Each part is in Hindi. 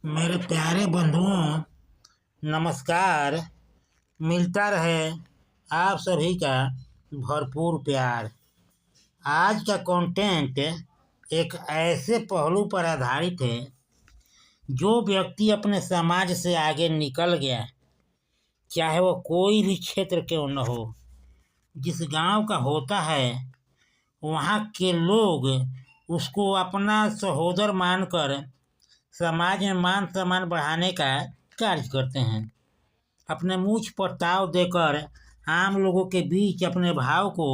मेरे प्यारे बंधुओं, नमस्कार। मिलता रहे आप सभी का भरपूर प्यार। आज का कंटेंट एक ऐसे पहलू पर आधारित है जो व्यक्ति अपने समाज से आगे निकल गया, चाहे वो कोई भी क्षेत्र क्यों न हो। जिस गांव का होता है वहाँ के लोग उसको अपना सहोदर मानकर समाज में मान सम्मान बढ़ाने का कार्य करते हैं। अपने मूछ पर ताव देकर आम लोगों के बीच अपने भाव को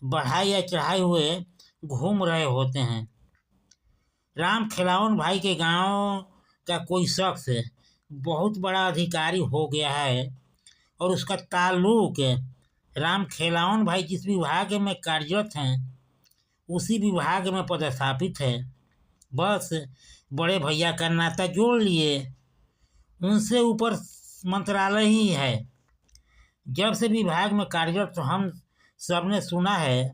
बढ़ाए या चढ़ाए हुए घूम रहे होते हैं। राम खिलावन भाई के गांव का कोई शख्स बहुत बड़ा अधिकारी हो गया है और उसका ताल्लुक राम खिलावन भाई जिस विभाग में कार्यरत हैं उसी विभाग में पदस्थापित है। बस बड़े भैया का नाता जोड़ लिए, उनसे ऊपर मंत्रालय ही है। जब से विभाग में कार्यरत हम सब ने सुना है,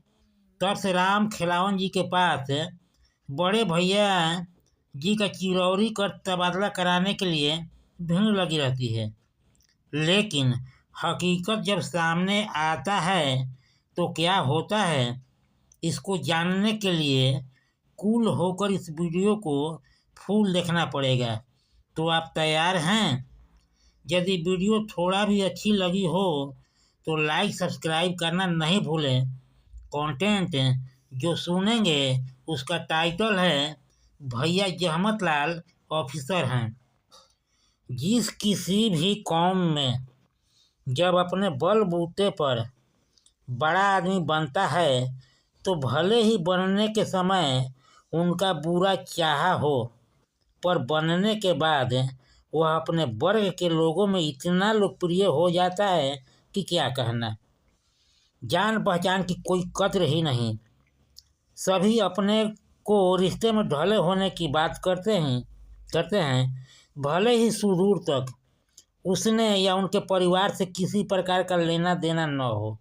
तब से राम खिलावन जी के पास बड़े भैया जी का चिरौरी कर तबादला कराने के लिए भीड़ लगी रहती है। लेकिन हकीकत जब सामने आता है तो क्या होता है, इसको जानने के लिए कूल होकर इस वीडियो को फुल देखना पड़ेगा। तो आप तैयार हैं? यदि वीडियो थोड़ा भी अच्छी लगी हो तो लाइक सब्सक्राइब करना नहीं भूलें। कंटेंट जो सुनेंगे उसका टाइटल है भैया जहमत लाल ऑफिसर हैं। जिस किसी भी कौम में जब अपने बलबूते पर बड़ा आदमी बनता है तो भले ही बनने के समय उनका बुरा चाहा हो, पर बनने के बाद वह अपने वर्ग के लोगों में इतना लोकप्रिय हो जाता है कि क्या कहना। जान पहचान की कोई कद्र ही नहीं। सभी अपने को रिश्ते में ढले होने की बात करते हैं, भले ही सुदूर तक उसने या उनके परिवार से किसी प्रकार का लेना देना न हो,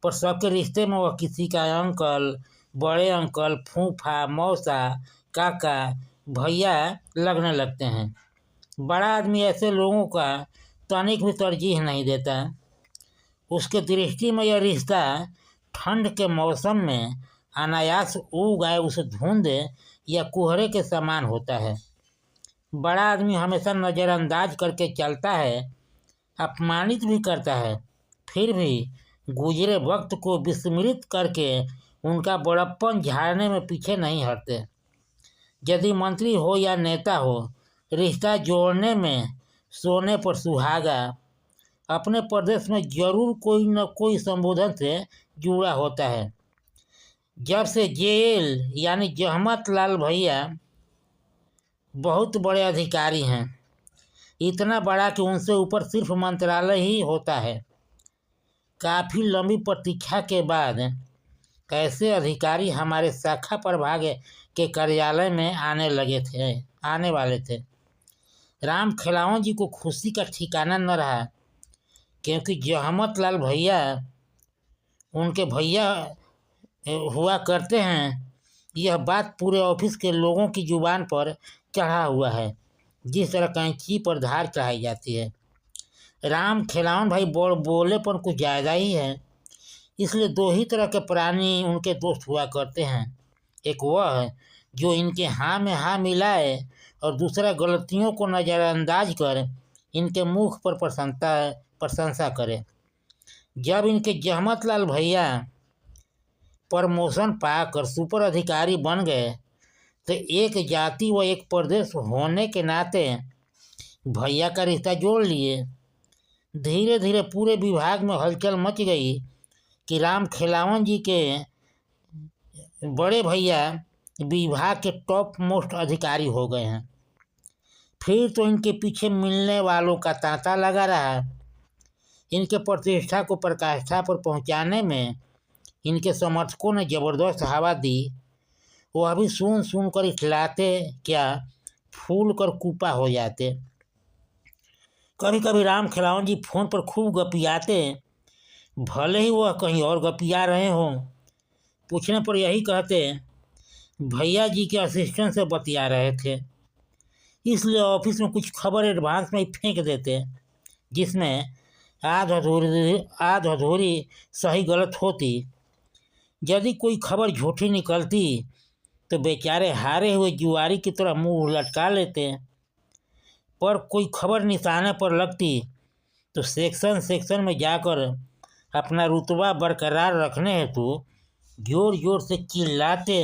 पर सबके रिश्ते में वह किसी का अंकल, बड़े अंकल, फूफा, मौसा, काका, भैया लगने लगते हैं। बड़ा आदमी ऐसे लोगों का तनिक भी तरजीह नहीं देता। उसके दृष्टि में यह रिश्ता ठंड के मौसम में अनायास उग आए उस धुंध या कोहरे के समान होता है। बड़ा आदमी हमेशा नज़रअंदाज करके चलता है, अपमानित भी करता है, फिर भी गुजरे वक्त को विस्मृत करके उनका बड़प्पन झाड़ने में पीछे नहीं हटते। यदि मंत्री हो या नेता हो, रिश्ता जोड़ने में सोने पर सुहागा अपने प्रदेश में जरूर कोई न कोई संबोधन से जुड़ा होता है। जब से जेल यानी जहमत लाल भैया बहुत बड़े अधिकारी हैं, इतना बड़ा कि उनसे ऊपर सिर्फ मंत्रालय ही होता है। काफ़ी लंबी प्रतीक्षा के बाद कैसे अधिकारी हमारे शाखा प्रभाग के कार्यालय में आने वाले थे। राम खिलावन जी को खुशी का ठिकाना न रहा, क्योंकि जहमत लाल भैया उनके भैया हुआ करते हैं। यह बात पूरे ऑफिस के लोगों की जुबान पर चढ़ा हुआ है, जिस तरह कैंची पर धार चढ़ाई जाती है। राम खिलावन भाई बोले पर कुछ ज़्यादा ही है, इसलिए दो ही तरह के प्राणी उनके दोस्त हुआ करते हैं। एक वह जो इनके हाँ में हाँ मिलाए और दूसरा गलतियों को नज़रअंदाज कर इनके मुख पर प्रशंसा करे। जब इनके जहमत लाल भैया प्रमोशन पाकर सुपर अधिकारी बन गए तो एक जाति व एक प्रदेश होने के नाते भैया का रिश्ता जोड़ लिए। धीरे धीरे पूरे विभाग में हलचल मच गई कि राम खिलावन जी के बड़े भैया विभाग के टॉप मोस्ट अधिकारी हो गए हैं। फिर तो इनके पीछे मिलने वालों का तांता लगा रहा। इनके प्रतिष्ठा को पराकाष्ठा पर पहुंचाने में इनके समर्थकों ने ज़बरदस्त हवा दी। वह भी सुन कर इठलाते क्या, फूल कर कुपा हो जाते। कभी कभी राम खिलावन जी फोन पर खूब गपियाते, भले ही वह कहीं और गपिया रहे हों। पूछने पर यही कहते, भैया जी के असिस्टेंट से बतिया रहे थे। इसलिए ऑफिस में कुछ खबर एडवांस में ही फेंक देते हैं, जिसमें आध अधूरी सही गलत होती। यदि कोई खबर झूठी निकलती तो बेचारे हारे हुए जुआरी की तरह मुंह लटका लेते हैं, पर कोई खबर निशाने पर लगती तो सेक्शन सेक्शन में जाकर अपना रुतबा बरकरार रखने हेतु जोर जोर से चिल्लाते।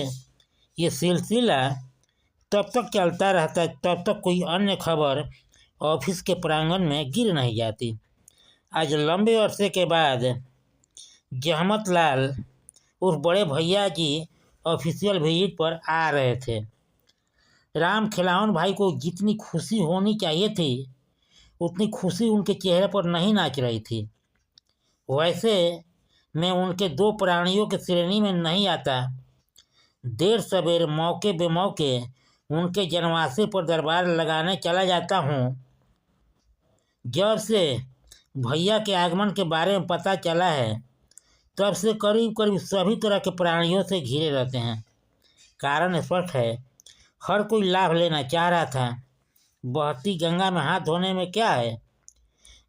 ये सिलसिला तब तक चलता रहता है तब तक कोई अन्य खबर ऑफिस के प्रांगण में गिर नहीं जाती। आज लंबे अरसे के बाद जहमत लाल उर्फ बड़े भैया जी ऑफिशियल विजिट पर आ रहे थे। राम खिलावन भाई को जितनी खुशी होनी चाहिए थी उतनी खुशी उनके चेहरे पर नहीं नाच रही थी। वैसे मैं उनके दो प्राणियों की श्रेणी में नहीं आता। देर सवेर मौके बेमौके उनके जनवासे पर दरबार लगाने चला जाता हूँ। जब से भैया के आगमन के बारे में पता चला है तब से करीब करीब सभी तरह के प्राणियों से घिरे रहते हैं। कारण स्पष्ट है, हर कोई लाभ लेना चाह रहा था। बहती गंगा में हाथ धोने में क्या है।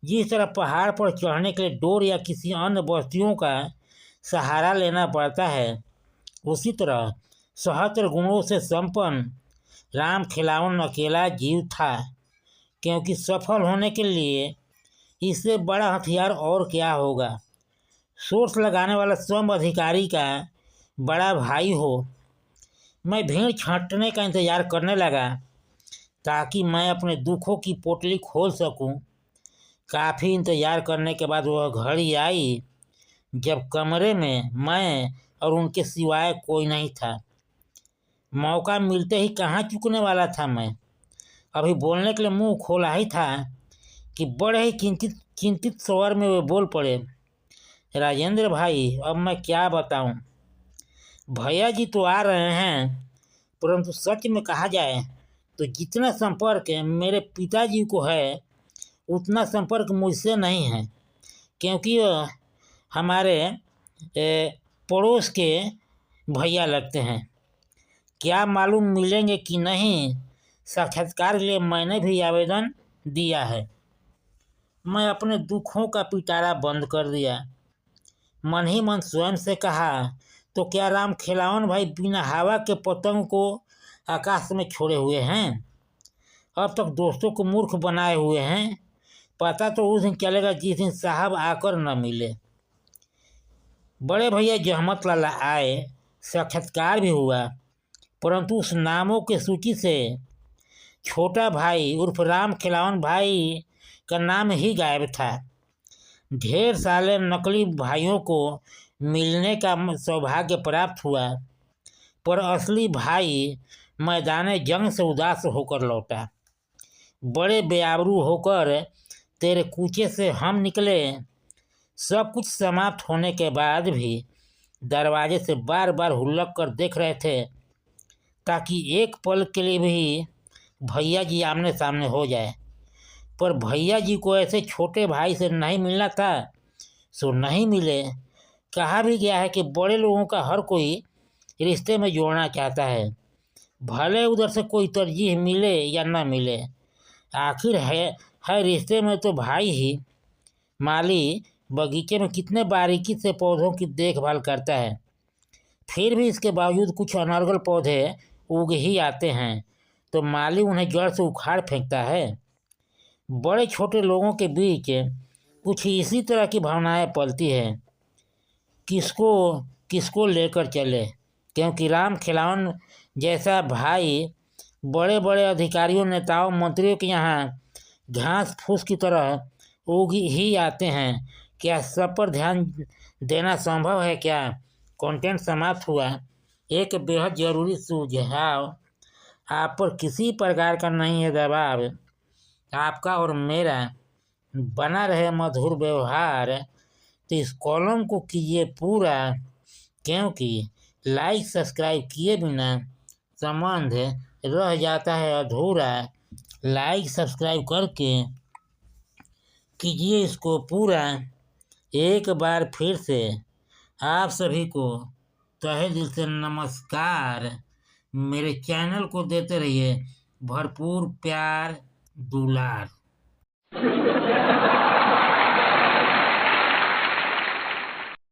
जिस तरह पहाड़ पर चढ़ने के लिए डोर या किसी अन्य वस्तुओं का सहारा लेना पड़ता है, उसी तरह 77 गुणों से संपन्न राम खिलावन अकेला जीव था, क्योंकि सफल होने के लिए इससे बड़ा हथियार और क्या होगा। सोर्स लगाने वाला स्वयं अधिकारी का बड़ा भाई हो। मैं भीड़ छांटने का इंतज़ार करने लगा ताकि मैं अपने दुखों की पोटली खोल सकूं। काफ़ी इंतज़ार करने के बाद वह घड़ी आई जब कमरे में मैं और उनके सिवाय कोई नहीं था। मौका मिलते ही कहाँ चूकने वाला था मैं। अभी बोलने के लिए मुंह खोला ही था कि बड़े ही चिंतित स्वर में वे बोल पड़े, राजेंद्र भाई, अब मैं क्या बताऊं। भैया जी तो आ रहे हैं, परंतु सच में कहा जाए तो जितना संपर्क मेरे पिताजी को है उतना संपर्क मुझसे नहीं है, क्योंकि वह हमारे पड़ोस के भैया लगते हैं। क्या मालूम मिलेंगे कि नहीं। साक्षात्कार के लिए मैंने भी आवेदन दिया है। मैं अपने दुखों का पिटारा बंद कर दिया। मन ही मन स्वयं से कहा, तो क्या राम खिलावन भाई बिना हवा के पतंग को आकाश में छोड़े हुए हैं। अब तक दोस्तों को मूर्ख बनाए हुए हैं। पता तो उस दिन चलेगा जिस दिन साहब आकर न मिले। बड़े भैया जहमत लाला आए, साक्षात्कार भी हुआ, परंतु उस नामों की सूची से छोटा भाई उर्फ राम खिलावन भाई का नाम ही गायब था। ढेर सारे नकली भाइयों को मिलने का सौभाग्य प्राप्त हुआ, पर असली भाई मैदान जंग से उदास होकर लौटा। बड़े बेआबरू होकर तेरे कूचे से हम निकले। सब कुछ समाप्त होने के बाद भी दरवाजे से बार बार हुल्लक कर देख रहे थे ताकि एक पल के लिए भी भैया जी आमने सामने हो जाए। पर भैया जी को ऐसे छोटे भाई से नहीं मिलना था, सो नहीं मिले। कहा भी गया है कि बड़े लोगों का हर कोई रिश्ते में जोड़ना चाहता है, भले उधर से कोई तरजीह मिले या न मिले। आखिर है रिश्ते में तो भाई ही। माली बगीचे में कितने बारीकी से पौधों की देखभाल करता है, फिर भी इसके बावजूद कुछ अनर्गल पौधे उग ही आते हैं तो माली उन्हें जड़ से उखाड़ फेंकता है। बड़े छोटे लोगों के बीच कुछ इसी तरह की भावनाएं पलती है, किसको किसको लेकर चले। क्योंकि राम खिलावन जैसा भाई बड़े बड़े अधिकारियों, नेताओं, मंत्रियों के यहाँ घास फूस की तरह उग ही आते हैं। क्या सब पर ध्यान देना संभव है क्या। कंटेंट समाप्त हुआ। एक बेहद ज़रूरी सुझाव, आप पर किसी प्रकार का नहीं है दबाव, आपका और मेरा बना रहे मधुर व्यवहार, तो इस कॉलम को कीजिए पूरा, क्योंकि लाइक सब्सक्राइब किए बिना संबंध रह जाता है अधूरा। लाइक सब्सक्राइब करके कीजिए इसको पूरा। एक बार फिर से आप सभी को तहे दिल से नमस्कार। मेरे चैनल को देते रहिए भरपूर प्यार दुलार।